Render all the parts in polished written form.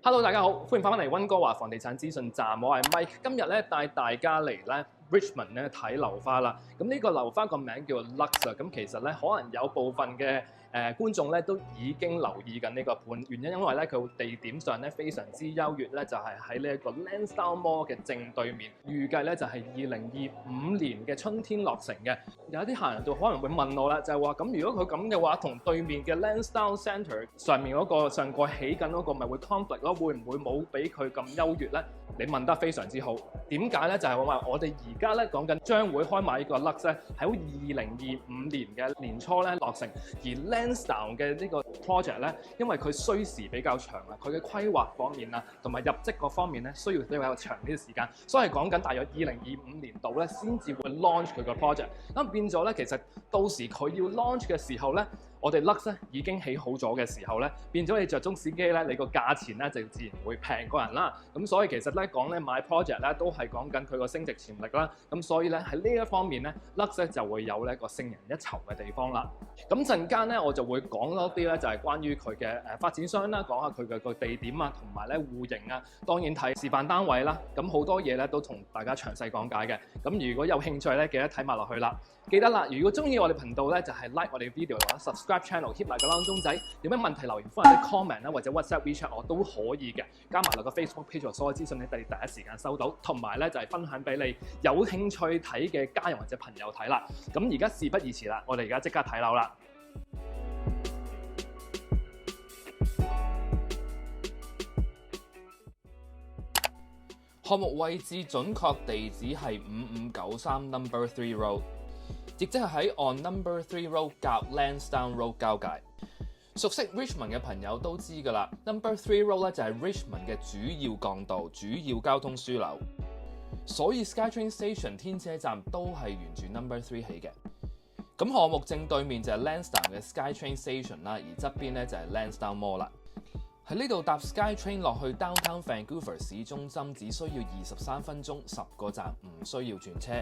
Hello， 大家好，歡迎翻嚟溫哥華房地產資訊站，我係 Mike， 今日咧帶大家嚟咧 Richmond 咧睇樓花啦。咁呢個樓花個名叫 Luxe， 咁其實咧可能有部分嘅觀眾咧都已經留意緊呢個盤，原因因為咧佢地點上咧非常之優越咧，就係喺呢一個 Lansdowne Mall 嘅正對面，預計咧就係2025年嘅春天落成嘅。有啲客人就可能會問我啦，就係話咁如果佢咁嘅話，同對面嘅 Lansdowne Centre 上面嗰個上蓋起緊嗰個咪會 conflict 咯？會唔會冇比佢咁優越咧？你問得非常之好。點解咧？就係話我哋而家咧講緊將會開賣呢個 Luxe 咧，喺2025年嘅年初咧落成，而 Lansdowne 嘅呢個 project 咧，因為佢需時比較長啊，佢嘅規劃方面啊，同埋入職嗰方面咧，需要比較長啲嘅時間，所以講緊大約2025年度咧先至會 launch 佢個 project。咁變咗咧，其實到時佢要 launch 嘅時候咧，我哋 Luxe 咧已經起好咗嘅時候咧，變咗你着中司機咧，你個價錢咧就自然會平過人啦。咁所以其實咧講咧買 project 咧都係講緊佢個升值潛力啦。咁所以咧喺呢一方面咧 ，Luxe 就會有呢個勝人一籌嘅地方啦。咁陣間咧我就會講多啲咧，就係關於佢嘅發展商啦，講下佢嘅個地點啊，同埋咧戶型啊，當然睇示範單位啦。咁好多嘢咧都同大家詳細講解嘅。咁如果有興趣咧，記得睇埋落去啦。記得啦，如果中意我哋頻道咧，就係 like 我哋 video 或者 subscribe channel，hit 埋個鬧鐘仔。有咩問題留言歡迎啲 comment 啦，或者 WhatsApp WeChat 我都可以嘅。加埋落個 Facebook page， 所有資訊你第一時間收到，同埋咧就係分享俾你有興趣睇嘅家人或者朋友睇啦。咁而家事不宜遲啦，我哋而家即刻睇樓啦。項目位置準確地址係5593 No.3 Road， 亦即係喺按 No.3 Road 夾 Lansdowne Road 交界。熟悉 Richmond 嘅朋友都知㗎啦 ，No.3 Road 咧就係 Richmond 嘅主要幹道、主要交通樞紐，所以 SkyTrain Station 天車站都係沿住 No.3 起嘅。咁項目正對面就係 Lansdowne 嘅 SkyTrain Station 啦，而側邊咧就係 Lansdowne Mall 啦。喺呢度搭 SkyTrain 落去 Downtown Vancouver 市中心只需要23分鐘，10個站，唔需要轉車。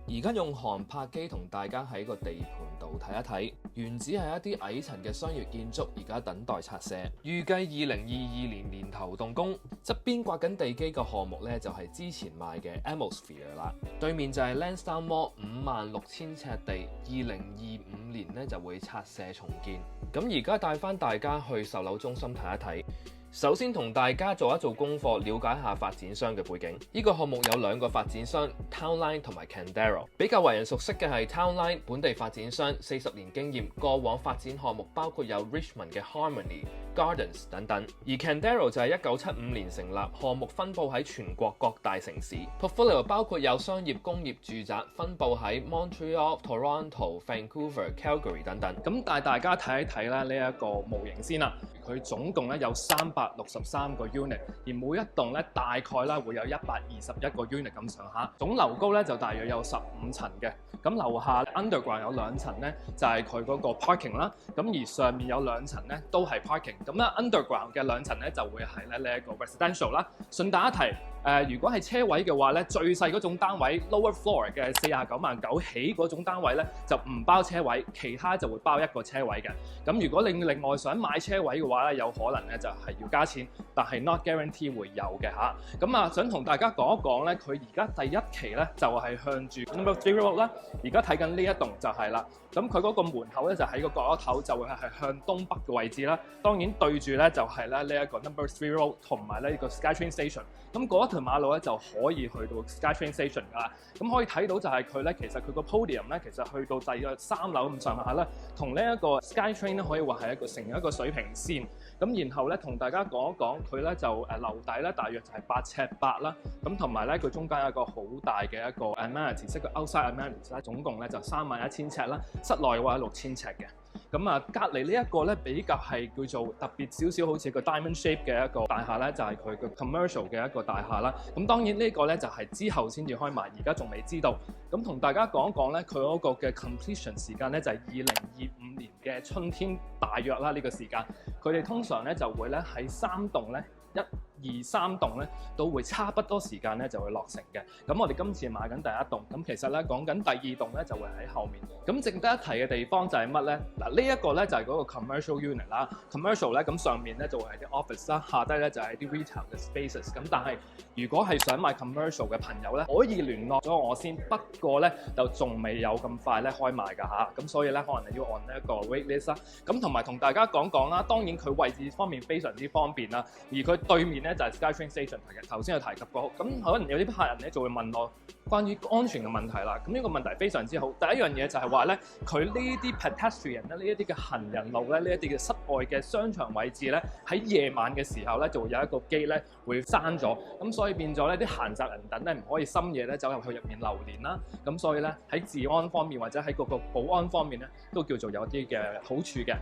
而家用航拍機同大家喺個地盤度睇一睇，原址係一啲矮層嘅商業建築，而家等待拆卸，預計2022年年頭動工。側邊刮緊地基嘅項目咧就係之前賣嘅 Atmosphere 啦，對面就係 Lansdowne Mall 56,000尺地，2025年咧就會拆卸重建。咁而家帶翻大家去售樓中心睇一睇。首先同大家做一做功課，了解下發展商嘅背景。呢個項目有兩個發展商 ，Townline 同埋 Candero。比較為人熟悉嘅係 Townline 本地發展商，40年經驗，過往發展項目包括有 Richmond 嘅 Harmony、Gardens 等等。而 Candero 就係1975年成立，項目分佈喺全國各大城市。Portfolio 包括有商業、工業、住宅，分佈喺 Montreal、Toronto、Vancouver、Calgary 等等。咁帶大家睇一睇啦，呢一個模型先啦。佢總共咧有363個 unit， 而每一棟咧大概咧會有121個 unit 咁上下，總樓高咧就大約有15層嘅。咁樓下 underground 有2層咧，就係佢嗰個 parking 啦。咁而上面有2層咧都係 parking。咁咧 underground 嘅2層咧就會係咧呢一個 residential 啦。順帶一提。如果係車位嘅話咧，最細嗰種單位 lower floor 嘅49.9萬起嗰種單位咧，就唔包車位，其他就會包一個車位嘅。咁如果你另外想買車位嘅話咧，有可能咧就係要加錢，但係 not guarantee 會有嘅嚇。咁啊，想同大家講一講咧，佢而家第一期咧就係向住 No.3 Road 啦。而家睇緊呢一棟就係啦。咁佢嗰個門口咧就喺個角落頭，就會係向東北嘅位置啦。當然對住咧就係咧呢一個 No.3 Road 同埋呢個 SkyTrain Station。咁嗰一條馬路咧就可以去到 SkyTrain Station 㗎啦。咁可以睇到就係佢咧，其實佢個 podium 咧，其實去到大約3樓咁上下咧，同呢一個 SkyTrain 咧可以話係成一個水平線。咁然後咧同大家講一講，佢咧就樓底咧大約就係8尺8啦。咁同埋咧佢中間有一個好大嘅一個 amenities， 即係個 outside amenities 啦，總共咧就31000尺啦。室內嘅話6000尺嘅。咁啊，隔離呢一個咧比較係叫做特別少少，好似個 diamond shape 嘅一個大廈咧，就係佢個 commercial 嘅一個大廈啦。咁當然呢個咧就係之後先至開賣，而家仲未知道。咁同大家講一講咧，佢嗰個嘅 completion 時間咧就係2025年嘅春天大約啦，呢個時間。佢哋通常咧就會咧喺3棟咧3棟咧都會差不多時間咧就會落成嘅。咁我哋今次買緊第一棟，咁其實咧講緊第2棟咧就會喺後面。咁值得一提嘅地方就係乜咧？嗱，呢一個咧就係嗰個 commercial unit 啦。commercial 咧咁上面咧就會係啲 office 啦，下低咧就係啲 retail 嘅 spaces。咁但係如果係想買 commercial 嘅朋友咧，可以聯絡咗我先。不過咧就仲未有咁快咧開賣㗎嚇。咁所以咧可能你要按一個 wait list 啦。咁同埋同大家講啦，當然佢位置方面非常之方便啦，而佢對面咧就係 SkyTrain Station 嘅，頭先有提及過。咁可能有啲客人咧就會問我關於安全嘅問題啦。咁呢個問題非常之好。第一樣嘢就係話咧，佢呢啲 pedestrian 咧，呢一啲嘅行人路咧，呢一啲嘅室外嘅商場位置咧，喺夜晚嘅時候咧就會有一個機咧會閂咗，咁所以變咗咧啲閒雜人等咧唔可以深夜咧走入去入面留連啦。咁所以咧喺治安方面或者喺嗰個保安方面咧都叫做有啲嘅好處嘅。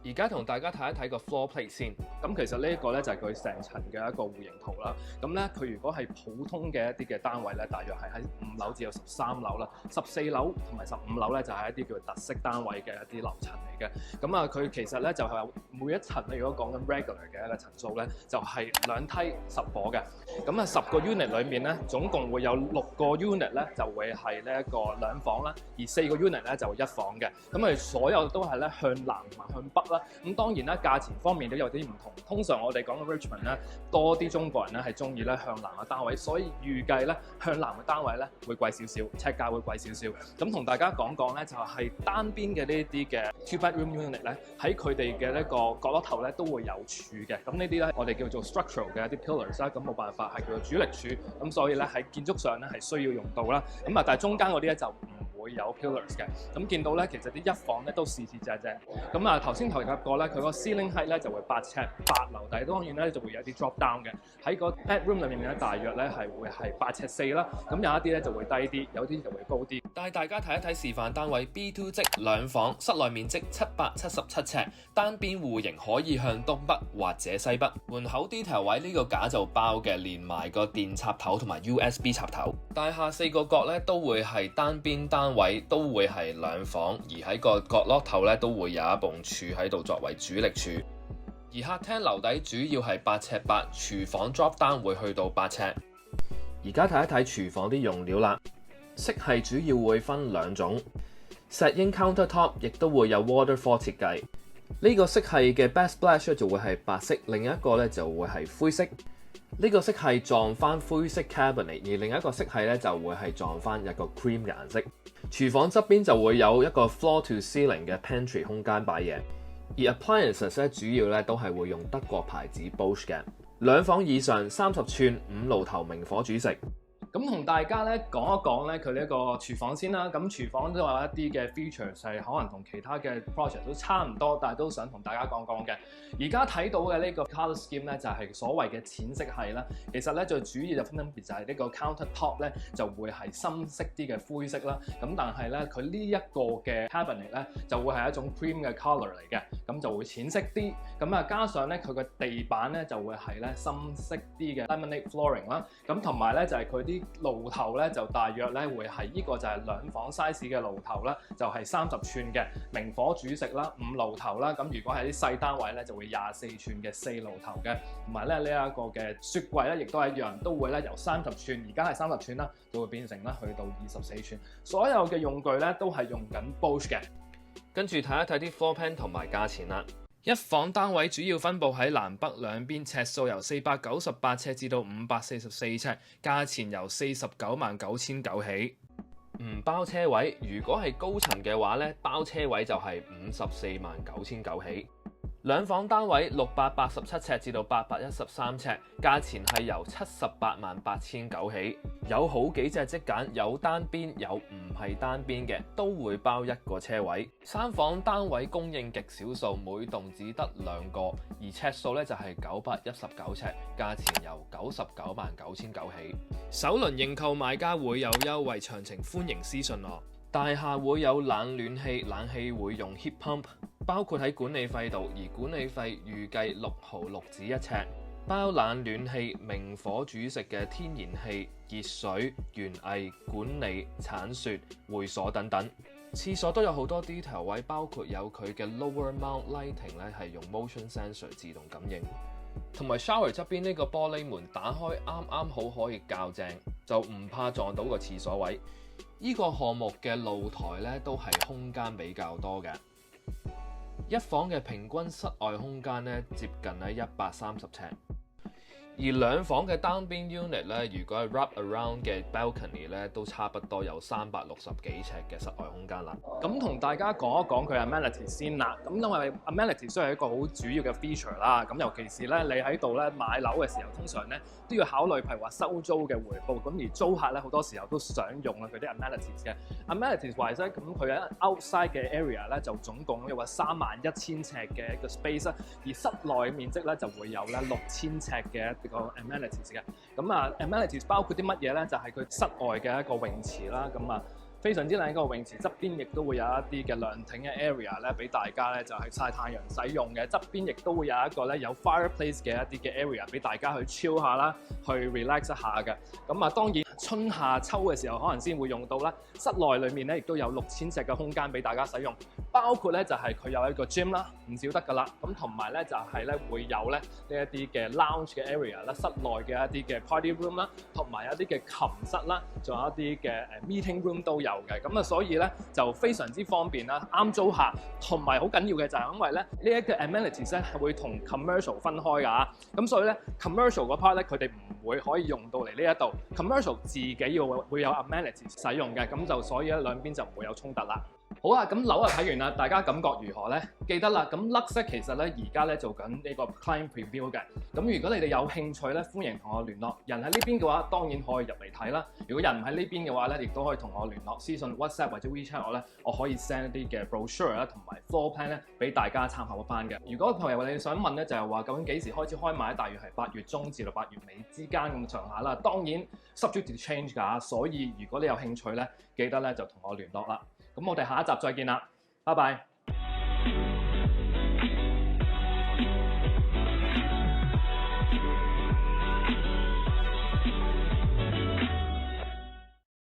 而家同大家睇一睇個 floor plate 先。咁其實呢一個咧就係佢成層嘅一個戶型圖啦。咁咧佢如果係普通嘅一啲嘅單位咧，大約係喺5樓至到13樓啦。14樓同埋15樓咧就係一啲叫特色單位嘅一啲樓層嚟嘅。咁啊佢其實咧就係每一層咧，如果講緊 regular 嘅一個層數咧，就係2梯10伙嘅。咁啊10個 unit 裏面咧，總共會有6個 unit 咧就會係呢一個2房啦，而4個 unit 咧就1房嘅。咁佢所有都係咧向南同埋向北。咁當然啦，價錢方面都有啲唔同。通常我哋講嘅 Richmond 咧，多啲中國人咧係中意咧向南嘅單位，所以預計咧向南嘅單位咧會貴少少，尺價會貴少少。咁同大家講咧，就係單邊嘅呢啲嘅 two bedroom unit 咧，喺佢哋嘅呢個角落頭咧都會有柱嘅。咁呢啲咧我哋叫做 structural 嘅一啲 pillars 啦，咁冇辦法係叫做主力柱。咁所以咧喺建築上咧係需要用到啦。咁啊，但係中間嗰啲咧就會有 pillars 嘅。咁見到咧，其實啲1房咧都四正正。咁啊頭先提及過咧，佢個 ceiling height 咧就會8尺8，樓底當然咧就會有啲 drop down 嘅。喺個 bedroom 裏面咧，大約咧係會係8尺4啦。咁有一啲咧就會低啲，有啲就會高啲。帶大家睇一睇示範單位 B2 即2房，室內面積777尺，單邊戶型可以向東北或者西北。門口 detail 位呢個架就包嘅，連埋個電插頭同埋 USB 插頭。大廈4個角咧都會係單邊單位，都會係2房，而喺個角落頭咧都會有一棟柱喺度作為主力柱。而客廳樓底主要係8尺8，廚房 drop down 會去到8尺。而家睇一睇廚房啲用料啦，色系主要會分2種，石英 countertop 亦都會有 waterfall 設計。呢個色系嘅 backsplash 就會係白色，另一個咧就會係灰色。呢個色系撞翻灰色 cabinet， 而另一個色系咧就會係撞翻一個 cream 嘅顏色。廚房側邊就會有一個 floor to ceiling 嘅 pantry 空間擺嘢。而 appliances 咧主要咧都係會用德國牌子 Bosch 嘅。2房以上30寸5爐頭明火煮食。咁同大家咧講一講咧佢呢一個廚房先啦。咁廚房都有一啲嘅 features 係可能同其他嘅 project 都差唔多，但係都想同大家講講嘅。而家睇到嘅呢個 color scheme 咧就係所謂嘅淺色系啦。其實咧最主要就分別就係呢個 countertop 咧就會係深色啲嘅灰色啦。咁但係咧佢呢一個嘅 cabinet 咧就會係一種 cream 嘅 color 嚟嘅，咁就會淺色啲。咁啊加上咧佢嘅地板咧就會係咧深色啲嘅 laminate flooring 啦。咁同埋咧就係佢啲爐頭咧就大約咧會係呢個就係2房 size 嘅爐頭啦，就係30寸嘅明火煮食啦，5爐頭啦。咁如果係啲細單位咧就會24寸嘅4爐頭嘅，同埋咧呢一個嘅雪櫃咧亦都係一樣，都會咧由30寸，而家係30寸啦，就會變成咧去到24寸。所有嘅用具咧都係用緊 Bosch 嘅。跟住睇一睇啲 floor plan 同埋價錢啦。1房單位主要分佈喺南北兩邊，尺數由498尺至到544尺，價錢由499900起。唔包車位，如果係高層嘅話咧，包車位就係549900起。2房單位687尺至到813尺，價錢係由788,900起。有好幾隻即揀，有單邊有唔係單邊嘅，都會包1個車位。3房單位供應極少數，每棟只得2個，而尺數咧就係919尺，價錢由999900起。首輪認購買家會有優惠，詳情歡迎私信我。大廈會有冷暖氣，冷氣會用 heat pump， 包括喺管理費度，而管理費預計6毫6紙1尺。包冷暖氣、明火煮食嘅天然氣、熱水、園藝、管理、鏟雪、會所等等。廁所都有好多 detail 位，包括有佢嘅 lower mount lighting 咧係用 motion sensor 自動感應。同埋 shower 側邊呢個玻璃門打開啱啱好可以較正，就唔怕撞到個廁所位。呢個項目嘅露台咧都係空間比較多嘅，一房嘅平均室外空間咧接近咧130尺。而兩房嘅單邊 unit 咧，如果係 wrap around 嘅 balcony 咧，都差不多有360幾尺嘅室外空間啦。咁同大家講一講佢 amenities 先啦。咁因為 amenities 都係一個好主要嘅 feature 啦。咁尤其是咧，你喺度咧買樓嘅時候，通常咧都要考慮譬如話收租嘅回報。咁而租客咧好多時候都想用佢啲 amenities 嘅。amenities wise 咧，咁佢喺 outside 嘅 area 咧就總共有話31000尺嘅一個 space 啦。而室內面積咧就會有咧6000尺嘅個 amenities 嘅，咁啊 amenities 包括啲乜嘢咧？就係佢室外嘅一個泳池啦，咁啊非常之靚一個泳池，側邊亦都會有一啲嘅涼亭嘅 area 咧，俾大家咧就係曬太陽使用嘅。側邊亦都會有一個咧有 fireplace 嘅一啲嘅 area 俾大家去 chill 下啦，去 relax 一下嘅。咁啊當然春夏秋嘅時候可能先會用到啦。室內裏面咧亦都有6000尺嘅空間俾大家使用，包括咧就係佢有一個 gym 啦，唔少得噶啦。咁同埋咧就係咧會有咧呢一啲嘅 lounge 嘅 area 啦，室內嘅一啲嘅 party room 啦，同埋有一啲嘅琴室啦，仲有一啲嘅meeting room 都有嘅。咁啊所以咧就非常之方便啦，啱租客。同埋好緊要嘅就係因為咧呢一個 amenities 咧係會同 commercial 分開㗎。咁所以咧 commercial 嗰 part 咧佢哋唔會可以用到嚟呢一度 commercial 自己會有 amenities 使用嘅，咁就所以咧兩邊就唔會有衝突啦。好啊，咁樓啊睇完啦，大家感覺如何呢？記得啦，咁 Luxe 其實咧而家咧做緊呢個 client preview 嘅。咁如果你哋有興趣咧，歡迎同我聯絡。人喺呢邊嘅話，當然可以入嚟睇啦。如果人唔喺呢邊嘅話咧，亦都可以同我聯絡，私信 WhatsApp 或者 WeChat 我咧，我可以 send 一啲嘅 brochure 啦，同埋 floor plan 咧俾大家參考翻嘅。如果朋友你想問咧，就係話究竟幾時開始開賣？大約係8月中至到8月尾之間咁上下啦。當然 subject to change 㗎，所以如果你有興趣咧，記得咧就同我聯絡啦。咁我哋下一集再見啦，拜拜。